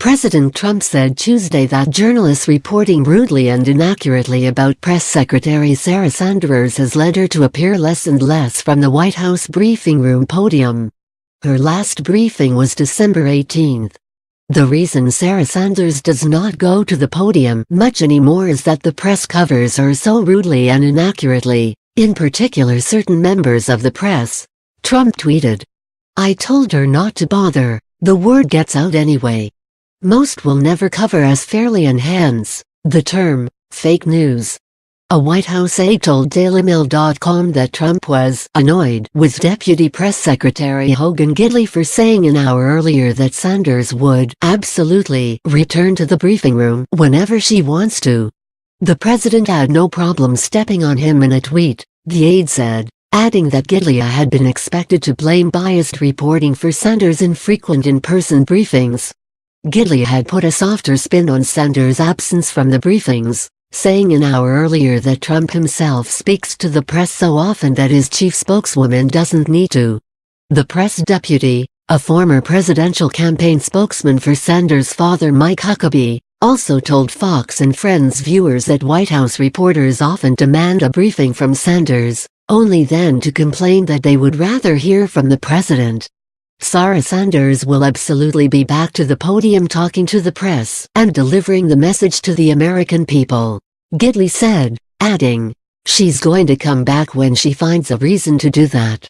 President Trump said Tuesday that journalists reporting rudely and inaccurately about Press Secretary Sarah Sanders has led her to appear less and less from the White House briefing room podium. Her last briefing was December 18. The reason Sarah Sanders does not go to the podium much anymore is that the press covers her so rudely and inaccurately, in particular certain members of the press. Trump tweeted, "I told her not to bother, the word gets out anyway. Most will never cover us fairly and hence the term, fake news." A White House aide told DailyMail.com that Trump was annoyed with Deputy Press Secretary Hogan Gidley for saying an hour earlier that Sanders would absolutely return to the briefing room whenever she wants to. The president had no problem stepping on him in a tweet, the aide said, adding that Gidley had been expected to blame biased reporting for Sanders' infrequent in-person briefings. Gidley had put a softer spin on Sanders' absence from the briefings, saying an hour earlier that Trump himself speaks to the press so often that his chief spokeswoman doesn't need to. The press deputy, a former presidential campaign spokesman for Sanders' father Mike Huckabee, also told Fox and Friends viewers that White House reporters often demand a briefing from Sanders, only then to complain that they would rather hear from the president. Sarah Sanders will absolutely be back to the podium talking to the press and delivering the message to the American people, Gidley said, adding, "She's going to come back when she finds a reason to do that."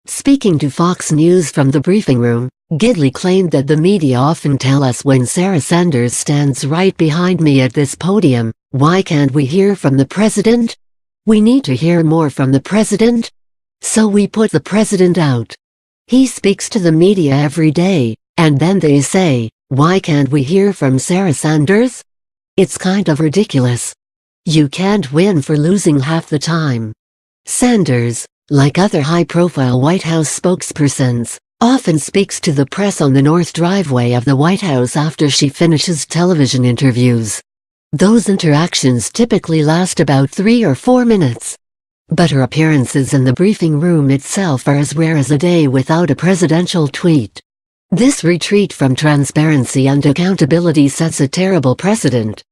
Speaking to Fox News from the briefing room, Gidley claimed that the media often tell us when Sarah Sanders stands right behind me at this podium, "Why can't we hear from the president? We need to hear more from the president. So we put the president out. He speaks to the media every day, and then they say, 'Why can't we hear from Sarah Sanders?' It's kind of ridiculous. You can't win for losing half the time." Sanders, like other high-profile White House spokespersons, often speaks to the press on the north driveway of the White House after she finishes television interviews. Those interactions typically last about 3 or 4 minutes. But her appearances in the briefing room itself are as rare as a day without a presidential tweet. This retreat from transparency and accountability sets a terrible precedent.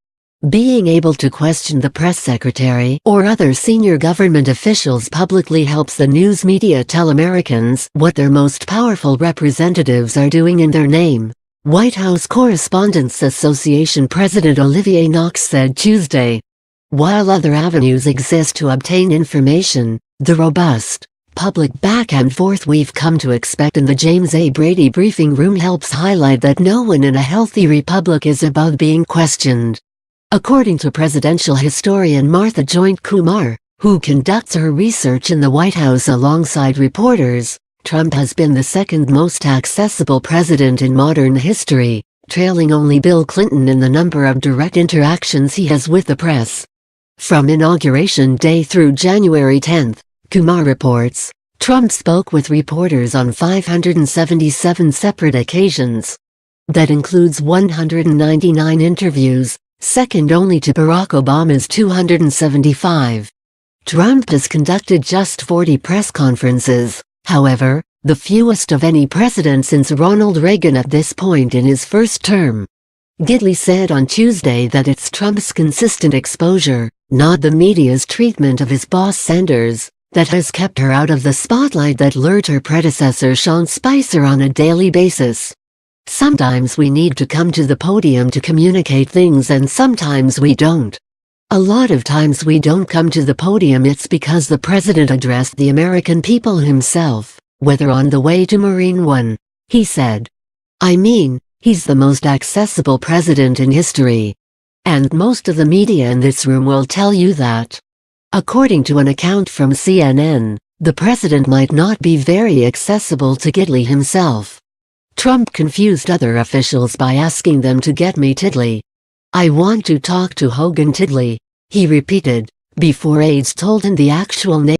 Being able to question the press secretary or other senior government officials publicly helps the news media tell Americans what their most powerful representatives are doing in their name, White House Correspondents Association President Olivier Knox said Tuesday. While other avenues exist to obtain information, the robust, public back and forth we've come to expect in the James A. Brady briefing room helps highlight that no one in a healthy republic is above being questioned. According to presidential historian Martha Joint Kumar, who conducts her research in the White House alongside reporters, Trump has been the second most accessible president in modern history, trailing only Bill Clinton in the number of direct interactions he has with the press. From Inauguration Day through January 10, Kumar reports, Trump spoke with reporters on 577 separate occasions. That includes 199 interviews, second only to Barack Obama's 275. Trump has conducted just 40 press conferences, however, the fewest of any president since Ronald Reagan at this point in his first term. Gidley said on Tuesday that it's Trump's consistent exposure, not the media's treatment of his boss Sanders, that has kept her out of the spotlight that lured her predecessor Sean Spicer on a daily basis. "Sometimes we need to come to the podium to communicate things and sometimes we don't. A lot of times we don't come to the podium it's because the president addressed the American people himself, whether on the way to Marine One," he said. "I mean, he's the most accessible president in history. And most of the media in this room will tell you that." According to an account from CNN, the president might not be very accessible to Gidley himself. Trump confused other officials by asking them to get me Tiddly. "I want to talk to Hogan Tiddly," he repeated, before aides told him the actual name.